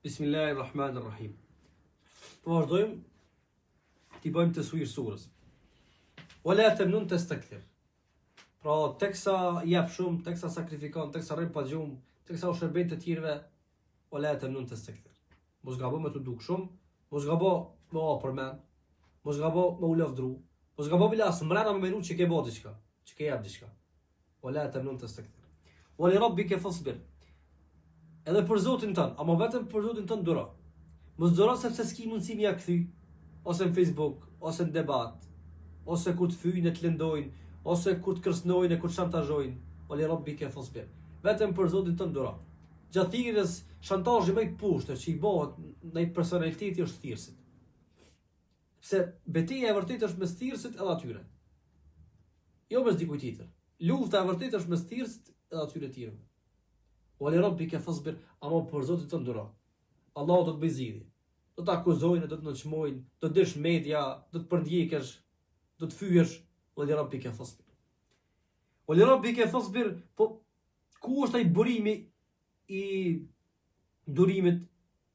Bismillahirrahmanirrahim. Po vazhdojmë t'i bëjmë të suir surës. Wala tamnun tastakthir. Pra teksa jep shumë, teksa sakrifikon, teksa rrim pa gjumë, teksa u shërben të tjerëve, wala tamnun tastakthir. Mos gabo me të duk shumë, mos gabo me o përmen, mos gabo me u lavdru, mos gabo bila as mrena me minut që ke bo diçka, që ke jep diçka. Wala tamnun tastakthir. Wa li rabbika fasbir. Edhe për Zotin tënë, ama vetëm për Zotin tënë duro. Mos duro sepse s'ki mundësi mja këthy, ose në Facebook, ose në debat, ose kur të fyjnë, të lëndojnë, ose kur të kërsnojnë, kur të shantazhojnë. Wali rabbika fasbir. Vetëm për Zotin tënë duro. Gjatë thirrjes, shantazhi më i pushtër që i bëhet ndaj personaliteti është thirrësit. Se betejë e vërtetë është mes thirrësit edhe atyre. Jo mes dikujt tjetër. Lufta e vërtetë është mes thirrësit edhe atyre të tjerëve. Wali rabbika fasbir, ama për Zotin tënd duro. Allahu do të bëj zgjidhje. Do të akuzojnë, do të nënçmojnë, do të dish media, do të përdjekësh, do të fyesh. Wali rabbika fasbir. Wali rabbika fasbir, po ku është ai burimi i durimit?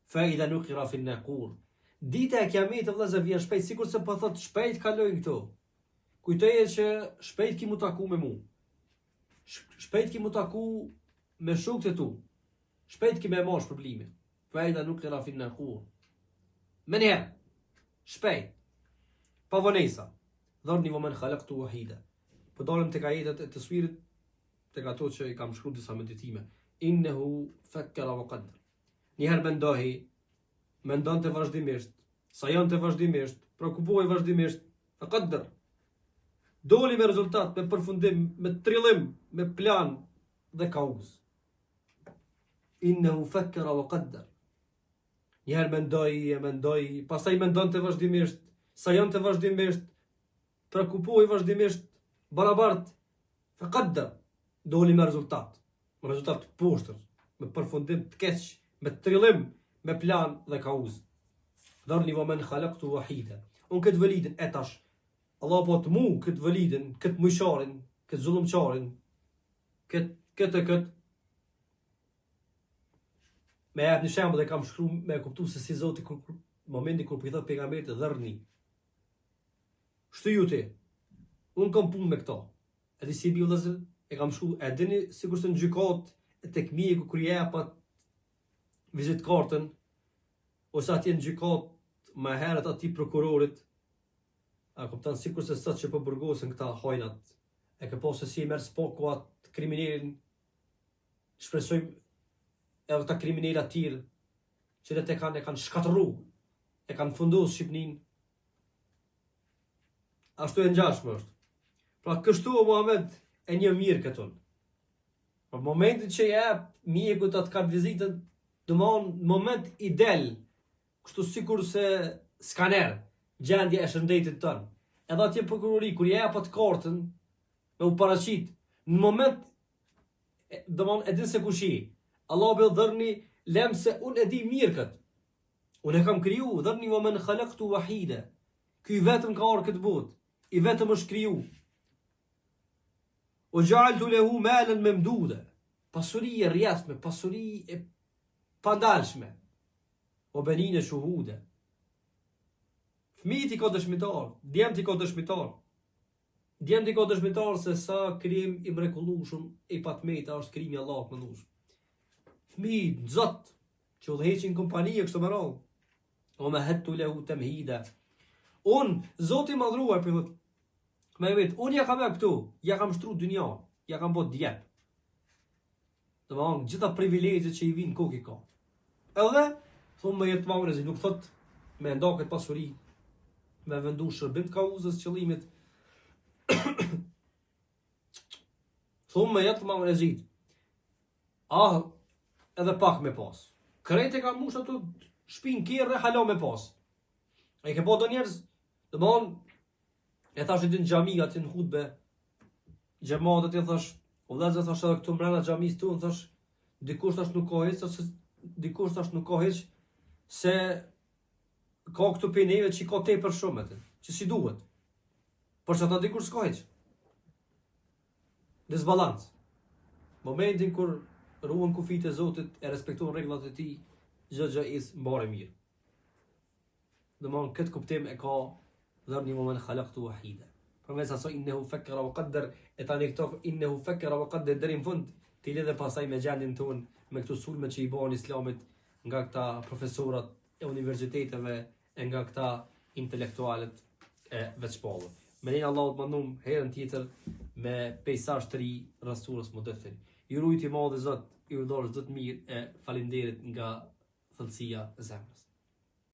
Fa idha nuqira fi an-naqur. Dita e kiametit vëllazër vjen shpejt, sikur se po thot shpejt kalojnë këto. Kujtoje që shpejt ki mu taku me mu. Shpejt ki mu taku me shokët e tu. Shpejt ki me mosh problemin. Fa idha nuqira fi an-naqur. Menherë, shpejt, pa vonesa. Dharni wa man khalaqtu wahida. Po dalim tek ajetet e taswirit, tek ato që i kam shkruar disa meditime. Innehu fakkara wa qaddar. Njëherë mendonte vazhdimisht, sajonte vazhdimisht, prekupohej vazhdimisht, fa qaddar. Doli me rezultat, me përfundim, me trillim, me plan dhe kauz. Innehu fakkara wa qaddar. Njëherë mendoj, pastaj mendonte vazhdimisht, sajonte vazhdimisht, prekupohej vazhdimisht, barabart, fa qaddar. Doli me rezultat të poshtër, me përfundim të keq, me trillim, me plan dhe kauz. Dharni wa man khalaqtu wahida. Unë këtë vëlidin e tash, Allah po të mu këtë vëlidin, këtë mujsharin, këtë zullumqarin, këtë me jep një shembull dhe kam shkruar me kuptu se si Zoti momenti kur po i thot pejgamberit dharni. Shtu ju ti. Unë kam punë me këto. E di si bi vëllazër, e kam shku, e dini sikur se në gjykat e tek mjeku kur jepat vizitkartën, ose atje në gjykat më herët ati prokurorit, a kupton sikur se sot që po burgosen këta hojnat, e ke pasë si e merr spoku atë kriminalin, shpresojmë edhe këta kriminalat tjerë, që e kanë shkatërru, e kanë fundosur Shqipnin. Ashtu e ngjashme është. Pra kështu o Muhammed e një mirë këton. Në momentin që jep mjeku të atë vizitën, domthon moment i del, kështu sikur se skaner, gjendja e shëndetit tën. Edhe atje prokurori kur jep atë kartën me u paraqit, në moment domthon e din se kush je. Allah be dharni lem se unë e di mirë këtë. Unë e kam kriju, dharni wa man khalaqtu wahida. Ky vetëm ka ardhur këtë botë, i vetëm është kriju. O gjalltu lehu malen memduda. Pasuri e rjasme, pasuri e pandalshme. O benine shuhuda. Fëmijët i ka dëshmitar, djemët i ka dëshmitar. Djemët i ka dëshmitar se sa krim i mrekullueshëm i patmeta është krimi Allahut mëndueshëm. Fëmijët, nxot, që udhëheqin kompani e kështu me radhë. O me hettu lehu temhida. Unë, Zoti madhruar, për thot, me vetë, unë ja kam e këtu, ja kam shtru dynja, ja kam bot djep. Dhe më angë, gjitha privilegjet që i vinë kokë i ka. Edhe, thonë me jetë maurezi, nuk thot me nda këtë pasuri, me vendu shërbim të kauzës qëllimit. Thonë me jetë maurezi, edhe pak me pas. Krejt e ka mush ato shpinë kjerë hala me pas. E ke po do njerëz, dhe më angë, e thash e din gjami ati në hutbe, gjematët e thash, o vëllezër thash edhe këtu mbrana xhamisë tu, thash, dikush thash nuk ka hiç, ose dikush thash nuk ka hiç, se ka këtu pineve që ka tepër shumë atë, që si duhet. Por që ata dikush s'ka hiç. Disbalans. Momentin kur ruan kufit e Zotit, e respektojnë rregullat e tij, gjë is mbare mirë. Domthon këtë kuptim e ka dharni moment khalaqtu wahida. Përmes asoj innehu fakkara wa qaddar, e tani këto innehu fakkara wa qaddar deri në fund ti lidhe pasaj me gjendjen tonë, me këto sulme që i bën Islamit nga këta profesorat e universiteteve e nga këta intelektualet e veçpallur. Me lenin Allahut mandum herën tjetër me pejsazh të ri rreth surës Mudaththir. Ju rujt i madh Zot, ju dorë çdo të mirë e faleminderit nga thellësia e zemrës.